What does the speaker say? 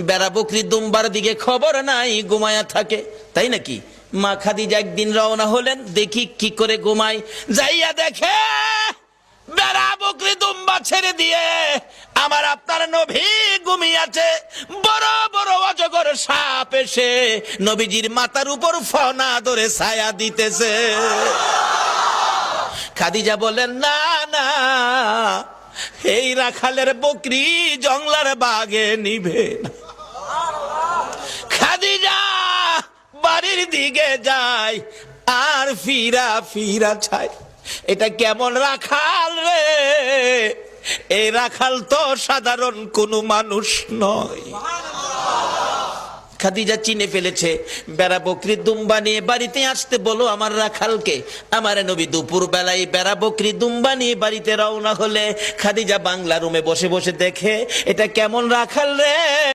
বেড়া বকরি দুম্বার দিকে খবর নাই, ঘুমায়া থাকে। তাই নাকি? মা খাদিজা একদিন রওনা হলেন, দেখি কি করে ঘুমাই। যাইয়া দেখে বেড়া বকরি দুম্বা ছেড়ে দিয়ে আমার আপনার নবী ঘুমিয়েছে। বড় বড় অজগর সাপ এসে নবীজির মাথার উপর ফনা ধরে ছায়া দিতেছে। খাদিজা বলেন, না না, এই রাখালের বকরি জংলার বাগে নিবে না। খাদিজা বাড়ির দিকে যায় আর ফিরা ফিরা চায়, এটা কেমন রাখাল রে? এই রাখাল তো সাধারণ কোনো মানুষ নয়। খাদিজা চিনে ফেলেছে। বেড়া বকরি দুম্বা নিয়ে বাড়িতে আসতে বলো আমার রাখালকে। আমার নবী দুপুর বেলায় বেড়া বকরি দুম্বা নিয়ে বাড়িতে রওনা হলে খাদিজা বাংলা রুমে বসে বসে দেখে, এটা কেমন রাখাল রে?